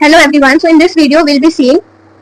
Hello everyone. So in this video we'll be seeing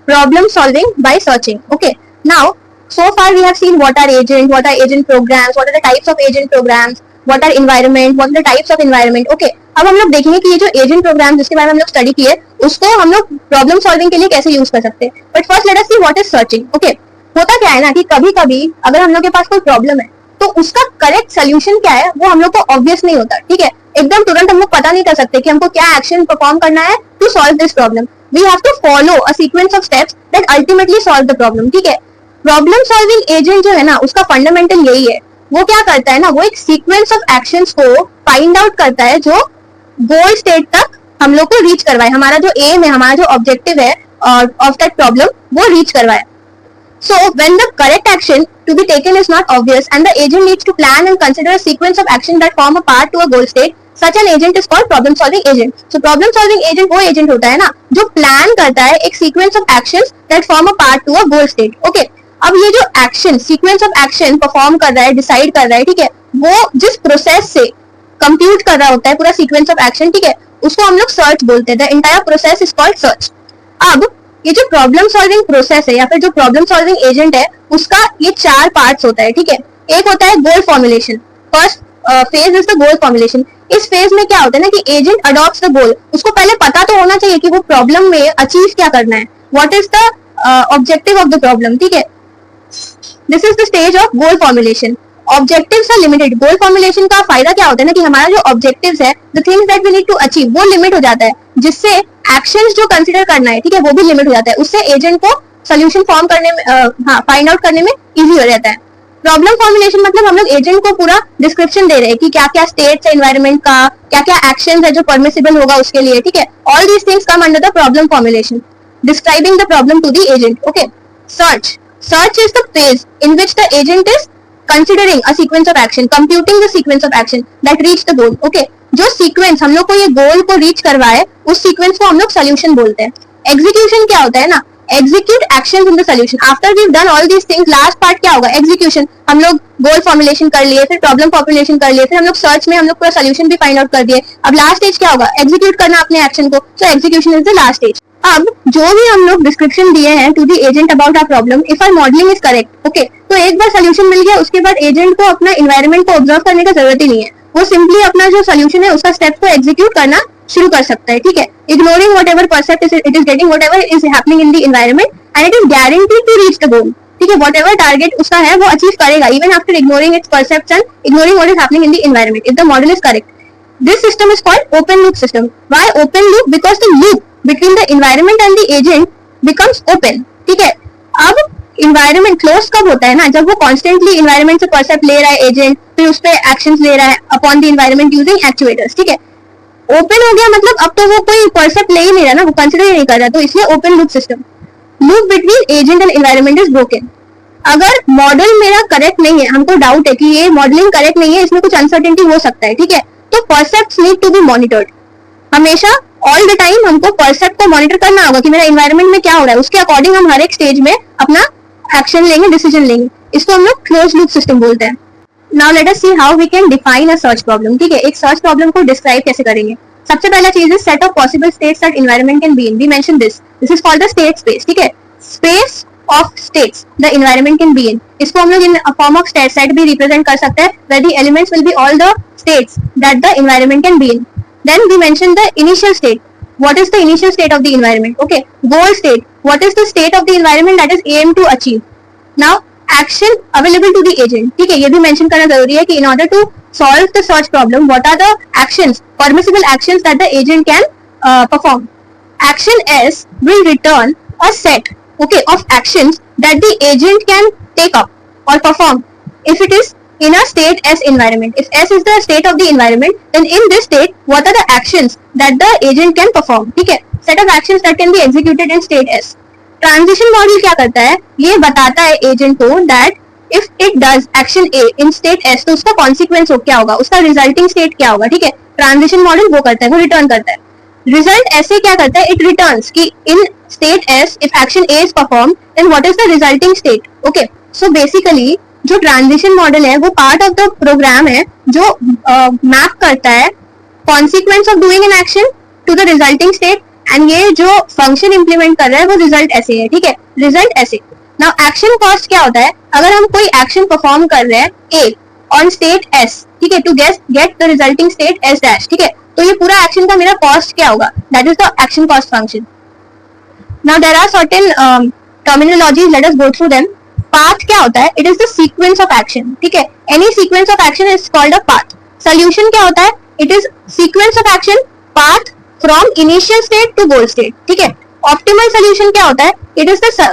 problem solving by searching. Okay. Now so far we have seen what are agent programs, what are the types of agent programs, what are environment, what are the types of environment. Okay. अब हम लोग देखेंगे कि ये जो agent programme जिसके बारे में हम लोग स्टडी किए उसको हम लोग प्रॉब्लम सॉल्विंग के लिए कैसे यूज कर सकते हैं. But first let us see what is searching. Okay. होता क्या है ना कि कभी कभी अगर हम लोग के पास कोई प्रॉब्लम है तो उसका करेक्ट सोल्यूशन क्या है वो हम लोग को ऑब्वियस नहीं होता. ठीक है. एकदम तुरंत हम लोग पता नहीं कर सकते कि हमको क्या एक्शन परफॉर्म करना है to solve this problem. We have to follow a sequence of steps that ultimately solve the problem. ठीक है. प्रॉब्लम सॉल्विंग एजेंट जो है ना उसका फंडामेंटल यही है. वो क्या करता है ना, वो एक सीक्वेंस ऑफ एक्शंस को फाइंड आउट करता है जो गोल स्टेट तक हम लोग को रीच करवाए. हमारा जो एम है, हमारा जो ऑब्जेक्टिव है ऑफ दैट प्रॉब्लम वो रीच करवाए. So when the correct action to be taken is not obvious and the agent needs to plan and consider a sequence of action that form a part to a goal state, such an agent is called problem solving agent. So problem solving agent वो agent होता है ना जो plan करता है एक sequence of actions that form a part to a goal state. Okay. अब ये जो action, sequence of action perform कर रहा है, decide कर रहा है, ठीक है, वो जिस process से compute कर रहा होता है पूरा sequence of action, ठीक है, उसको हम लोग search बोलते हैं. The entire process is called search. अब ये जो प्रॉब्लम सॉल्विंग प्रोसेस है या फिर जो प्रॉब्लम सॉल्विंग एजेंट है उसका ये चार पार्ट्स होता है. ठीक है. एक होता है goal formulation. First phase is the goal formulation. इस फेज में क्या होता है ना कि एजेंट अडॉप्ट्स द गोल. उसको पहले पता तो होना चाहिए कि वो प्रॉब्लम में अचीव क्या करना है, what is the objective of the problem. ठीक है. This is the stage of goal formulation. Objectives are limited. Goal formulation का फायदा क्या होता है ना कि हमारा जो ऑब्जेक्टिव्स है, the things that we need to achieve, वो लिमिट हो जाता है, जिससे एक्शंस जो कंसीडर करना है, ठीक है, वो भी लिमिट हो जाता है. उससे एजेंट को सोल्यूशन फॉर्म करने में फाइंड आउट करने में इजी हो जाता है. प्रॉब्लम फॉर्मुलेशन मतलब हम लोग एजेंट को पूरा डिस्क्रिप्शन दे रहे हैं कि क्या क्या स्टेट्स है एनवायरनमेंट का, क्या क्या एक्शंस है जो परमिसिबल होगा उसके लिए. ठीक है. All these things come under the problem formulation, describing the problem to the agent. Okay. Search is the phase in which the agent is considering a sequence of action, computing the sequence of action that reach the goal. Okay. जो sequence हम लोग को ये गोल को reach करवाए उस sequence को हम लोग सोल्यूशन बोलते हैं. एग्जीक्यूशन क्या होता है ना, execute actions in the solution. After we done all these things, last part क्या होगा, एग्जीक्यूशन. हम लोग गोल फॉर्मुलेशन कर लिए, फिर प्रॉब्लम फॉर्मुलेशन कर लिए, फिर हम लोग सर्च में हम लोग पूरा सोल्यूशन भी फाइंड आउट कर दिए. अब लास्ट स्टेज क्या होगा, एग्जीक्यूट करना अपने एक्शन को. So execution is the last stage. अब जो भी हम लोग डिस्क्रिप्शन दिए हैं to the agent about our problem, if our modelling is correct, okay, तो एक बार सोल्यूशन मिल गया उसके बाद एजेंट को अपना एनवायरनमेंट को ऑब्जर्व करने का जरूरत ही नहीं है. वो सिंपली अपना जो सोल्यूशन है उसका स्टेप्स को एग्जीक्यूट करना शुरू कर सकता है. ठीक है. Ignoring whatever percept it is getting, whatever is happening in the environment, and it is guaranteed to reach the goal. ठीक है. व्हाटएवर टारगेट उसका है वो अचीव करेगा even after ignoring its percepts and ignoring what is happening in the environment, if the model is correct. This system is called open loop system. Why open loop? Because the loop between the environment and the agent becomes open. ठीक है. अब environment close कब होता है ना, जब वो constantly environment से percept ले रहा है एजेंट, फिर उस पे actions ले रहा है upon the environment using actuators. ठीक है. open हो गया मतलब अब तो वो कोई percept ले ही नहीं रहा ना, वो consider ही नहीं कर रहा, तो इसलिए open loop system. Loop between agent and environment is broken. अगर मॉडल मेरा करेक्ट नहीं है, हमको डाउट है कि ये मॉडलिंग करेक्ट नहीं है, इसमें कुछ अनसर्टेनिटी हो सकता है, ठीक है, तो परसेप्ट्स नीड टू बी मॉनिटर्ड. हमेशा ऑल द टाइम हमको परसेप्ट को मॉनिटर करना होगा कि मेरा एनवायरनमेंट में क्या हो रहा है, उसके अकॉर्डिंग हम हर एक स्टेज में अपना एक्शन लेंगे, डिसीजन लेंगे. इसको हम लोग क्लोज लूप सिस्टम बोलते हैं. Now let us see how we can define a search problem. ठीक है. एक सर्च प्रॉब्लम को डिस्क्राइब कैसे करेंगे. सबसे पहला चीज है set of possible states that environment can be in. We mention this is called the state space. ठीक है. Space of states the environment can be in. इसको हम लोग in a form of state set भी represent कर सकते हैं, where the elements will be all the states that the environment can be in. Then we mention the initial state. What is the initial state of the environment? Okay. Goal state. What is the state of the environment that is aimed to achieve? Now action available to the agent. ठीक है. ये भी mention करना जरूरी है कि in order to solve the search problem, what are the actions, permissible actions that the agent can perform. Action S will return a set, okay, of actions that the agent can take up or perform if it is in a state S environment. If S is the state of the environment, then in this state what are the actions that the agent can perform. ठीक है. Set of actions that can be executed in state S. Transition model क्या करता है, ये बताता है agent को that if it does action A in state S, तो उसका consequence क्या होगा, उसका resulting state क्या होगा. ठीक है. ट्रांजिशन मॉडल वो करता है, वो रिटर्न करता है. रिजल्ट ऐसे क्या करता है, इट रिटर्न्स कि in state S if action A is perform then what is the resulting state. Okay. So basically जो ट्रांजिशन मॉडल है वो पार्ट ऑफ द प्रोग्राम है जो मैप करता है consequence of doing an action to the resulting state and ये जो function implement कर रहा है वो रिजल्ट ऐसे है, ठीक है, रिजल्ट ऐसे। नाउ एक्शन कॉस्ट क्या होता है, अगर हम कोई एक्शन परफॉर्म कर रहे हैं ए ऑन स्टेट एस, ठीक है, to get the resulting state S dash, ठीक है, तो ये पूरा एक्शन का मेरा कॉस्ट क्या होगा, that is the action cost function. Now there are certain terminologies, let us go through them. Path क्या होता है, it is the sequence of action, ठीक है, any sequence of action is called a path. Solution क्या होता है, it is sequence of action path from initial state to goal state, ठीक है। ऑप्टिमल सोल्यूशन क्या होता है, it is the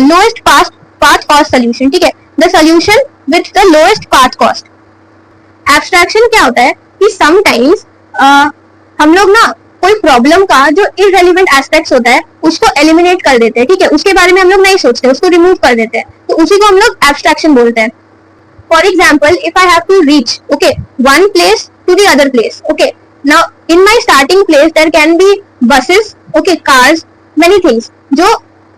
lowest path cost solution, ठीक है, the solution with the lowest path cost. Abstraction क्या होता है कि समटाइम्स हम लोग ना कोई प्रॉब्लम का जो इररेलेवेंट एस्पेक्ट्स होता है उसको एलिमिनेट कर देते हैं, ठीक है, उसके बारे में हम लोग नहीं सोचते, उसको रिमूव कर देते हैं, तो उसी को हम लोग एब्स्ट्रैक्शन बोलते हैं। For example, if I have to reach okay one place to the other place, okay, now in my starting place there can be buses, okay, cars, many things, जो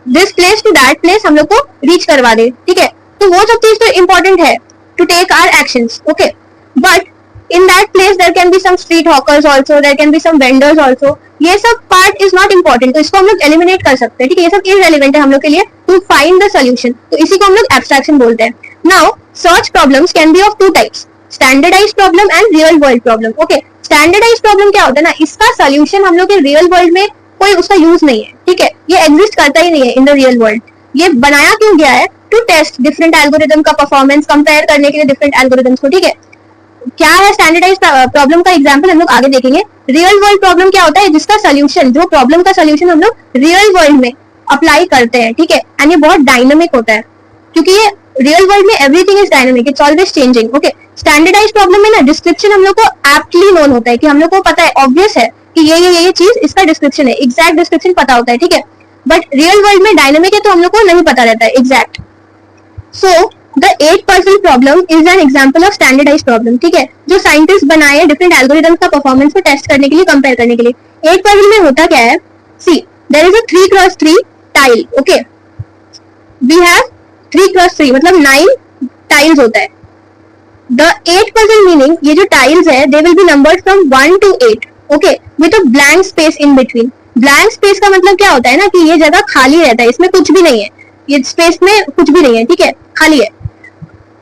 this place to that place हम लोग को reach करवा दे, ठीक है, तो वो सब चीज तो इंपॉर्टेंट है to take our actions, okay, but in that place there can be some street hawkers also, there can be some vendors also, ये सब part is not important, तो इसको हम लोग eliminate कर सकते हैं, ठीक है, ये सब irrelevant है हम लोग के लिए to find the solution, तो इसी को हम लोग abstraction बोलते हैं। Now search problems can be of two types, standardized problem and real world problem, okay, standardized problem क्या होता है ना, इसका solution हम लोग के real world में कोई उसका use नहीं है, ठीक है, ये exist करता ही नहीं है in the real world, ये बनाया क्यों गया है, to test different algorithm का performance compare करने के लिए different algorithms को, ठीक है। क्या है स्टैंडर्डाइज प्रॉब्लम का एग्जांपल हम लोग आगे देखेंगे। रियल वर्ल्ड प्रॉब्लम क्या होता है, जिसका सोल्यूशन, जो प्रॉब्लम का सोल्यूशन हम लोग रियल वर्ल्ड में अप्लाई करते हैं, ठीक है, एंड ये बहुत डायनामिक होता है, क्योंकि ये रियल वर्ल्ड में everything is dynamic, it's always changing, okay. Standardize problem में ना डिस्क्रिप्शन हम लोग को एप्टली नोन होता है, कि हम लोग को पता है, ऑब्वियस है कि ये चीज इसका डिस्क्रिप्शन है, एग्जैक्ट डिस्क्रिप्शन पता होता है, ठीक है, बट रियल वर्ल्ड में डायनामिक है तो हम लोग को नहीं पता रहता है exact. So The 8% problem is an example of standardized problem, ठीक है, जो साइंटिस्ट बनाए हैं डिफरेंट एल्गोरिथम्स का परफॉर्मेंस को टेस्ट करने के लिए, कंपेयर करने के लिए। 8% में होता क्या है, see there is a 3x3 tile, okay, we have 3x3 मतलब 9 टाइल्स होता है। द 8% मीनिंग, ये जो टाइल्स है they will be numbered from 1 to 8, okay, with a blank space in between. Blank space का मतलब क्या होता है ना, कि ये जगह खाली रहता है, इसमें कुछ भी नहीं है, ये स्पेस में कुछ भी नहीं है, ठीक है, खाली है।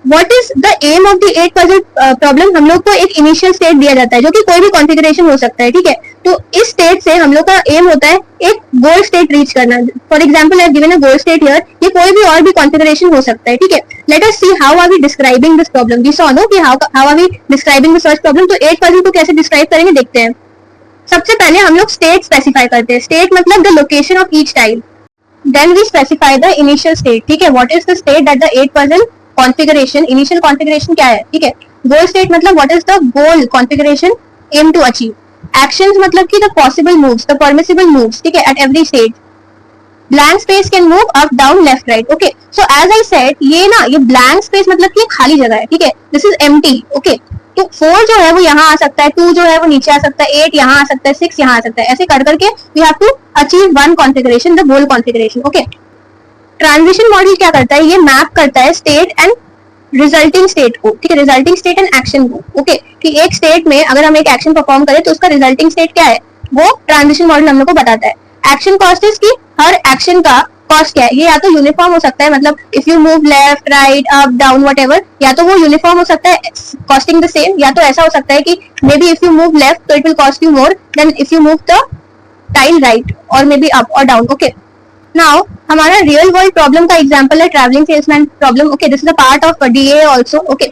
What is the aim of the 8% problem, हम लोग को एक इनिशियल स्टेट दिया जाता है जो कि कोई भी कॉन्फ़िगरेशन हो सकता है, ठीक है, तो इस स्टेट से हम लोग का एम होता है एक गोल स्टेट रीच करना। For example I have given a goal state here, ये कोई भी और भी कॉन्फ़िगरेशन हो सकता है, ठीक है। Let us see how are we describing this problem, we saw no कि how are we describing the search problem, तो 8% को कैसे डिस्क्राइब करेंगे देखते हैं। सबसे पहले हम लोग स्टेट स्पेसिफाई करते हैं, स्टेट मतलब the location of each tile, then we specify the initial state, ठीक है, what is the state that the 8% configuration, initial configuration क्या है, ठीक है। गोल स्टेट मतलब what is the goal configuration aim to achieve. Actions मतलब कि the possible moves, the permissible moves, ठीक है, at every stage. Blank space can move up down left right, okay. So as I said, ये ना, ये blank space मतलब कि खाली जगह है, ठीक है, दिस इज एम्प्टी, ओके। तो 4 जो है वो यहाँ आ सकता है, 2 जो है वो नीचे आ सकता है, 8 यहाँ आ सकता है, 6 यहाँ आ सकता है, ऐसे कर करके we have to achieve one configuration, the goal configuration, okay. Transition model क्या करता है, ये मैप करता है स्टेट एंड रिजल्टिंग स्टेट को, ठीक है, रिजल्टिंग स्टेट एंड एक्शन को, ओके, कि एक स्टेट में अगर हम एक एक्शन परफॉर्म करें तो उसका रिजल्टिंग स्टेट क्या है, वो ट्रांजिशन मॉडल हम लोग को बताता है। एक्शन कॉस्ट इज की हर एक्शन का कॉस्ट क्या है, ये या तो यूनिफॉर्म हो सकता है, मतलब if you move left right up down whatever, या तो वो यूनिफॉर्म हो सकता है कॉस्टिंग द सेम, या तो ऐसा हो सकता है कि maybe if you move left तो it will cost you more than if you move the tile right, और मे बी अप और डाउन, ओके। नाउ हमारा रियल वर्ल्ड प्रॉब्लम का एग्जांपल है travelling salesman problem, okay, this is a part of DA also, okay.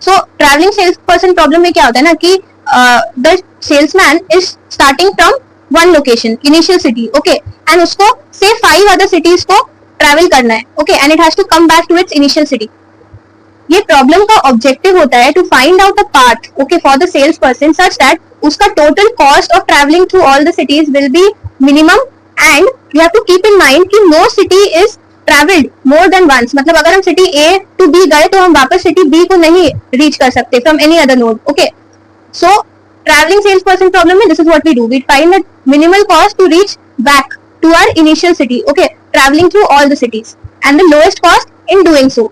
So travelling sales person problem में क्या होता है ना, कि the salesman is starting from one location, initial city, okay, and उसको से 5 अदर सिटीज को ट्रैवल करना है, okay, and it has to come back to its initial city. ये प्रॉब्लम का ऑब्जेक्टिव होता है to find out a path, okay, for the sales person such that उसका total cost of travelling through all the cities will be minimum, and you have to keep in mind कि no city is traveled more than once, मतलब अगर हम city A to B गए तो हम वापस city B को नहीं रीच कर सकते from any other node, okay. So traveling salesperson problem में this is what we do, we find the minimal cost to reach back to our initial city, okay, traveling through all the cities, and the lowest cost in doing so.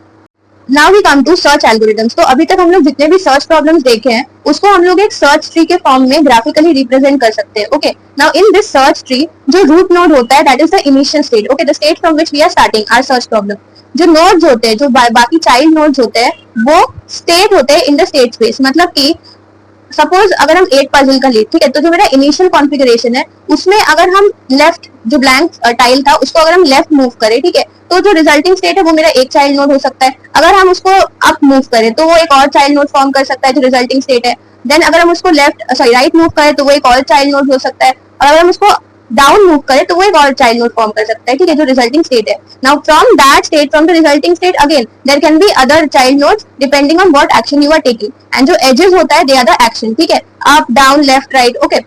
Now we come to search algorithms. तो अभी तक हम लोग जितने भी search problems देखे हैं उसको हम लोग एक सर्च ट्री के फॉर्म में ग्राफिकली रिप्रेजेंट कर सकते हैं। Okay, now in this search tree जो रूट नोड होता है that is the initial state, okay, the state from which we are starting our search problem. जो नोड्स होते हैं, जो बाकी चाइल्ड नोड्स होते हैं, वो स्टेट होते हैं इन द स्टेट स्पेस। मतलब कि सपोज अगर हम 8 पजल का ले, ठीक है, तो जो मेरा इनिशियल कॉन्फ़िगरेशन है उसमें अगर हम लेफ्ट जो ब्लैंक टाइल था उसको अगर हम लेफ्ट मूव करें, ठीक है, तो जो रिजल्टिंग स्टेट है वो मेरा एक चाइल्ड नोड हो सकता है। अगर हम उसको अप मूव करें तो वो एक और चाइल्ड नोड फॉर्म कर सकता है जो रिजल्टिंग स्टेट है। देन अगर हम उसको राइट मूव करें तो वो एक और चाइल्ड नोड हो सकता है। अगर हम उसको डाउन मूव करे तो वो एक और चाइल्ड नोड फॉर्म कर सकता है, ठीक है, जो रिजल्टिंग स्टेट है। Now from that state, from the resulting state again there can be other child nodes depending on what action you are taking, and जो एजेस होता है दे आर द एक्शन, ठीक है, up down left right. Okay,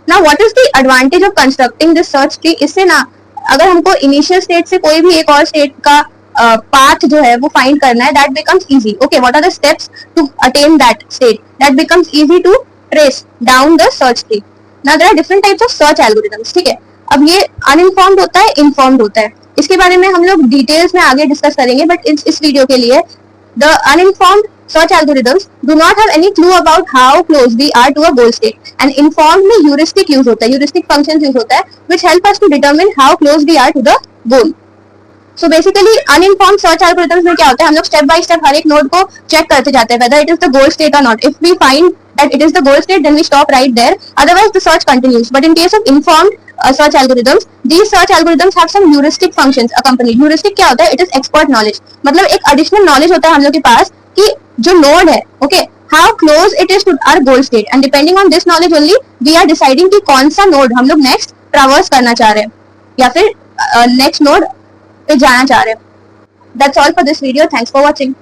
now what is the advantage of constructing this search tree? इससे ना अगर हमको initial state से कोई भी एक और स्टेट का पाथ जो है वो फाइंड करना है, that becomes easy. Okay, what are the steps to attain that state? That becomes easy to trace down the search tree. Now there are different types of search algorithms, ठीक है। अब ये uninformed होता है, informed होता है। इसके बारे में हम लोग डिटेल्स में आगे डिस्कस करेंगे, बट इस वीडियो के लिए the uninformed search algorithms do not have any clue about how close we are to a goal state, and informed में heuristic use होता है, heuristic functions use होता है which help us to determine how close we are to the goal. So basically uninformed search algorithms में क्या होता है, हम लोग स्टेप बाय स्टेप हर एक नोड को चेक करते जाते हैं whether it is the goal state or not. If we find that it is the goal state, then we stop right there, otherwise the search continues. But in case of informed search algorithms, these search algorithms have some heuristic functions accompanied. Heuristic क्या होता है? It is expert knowledge, मतलब एक additional knowledge होता है हम लोग के पास कि जो नोड है, okay, how close it is to our goal state, and depending on this knowledge only we are deciding कि कौन सा नोड हम लोग नेक्स्ट ट्रैवर्स करना चाह रहे हैं या फिर नेक्स्ट नोड पे जाना चाह रहे हैं। That's all for this video. Thanks for watching.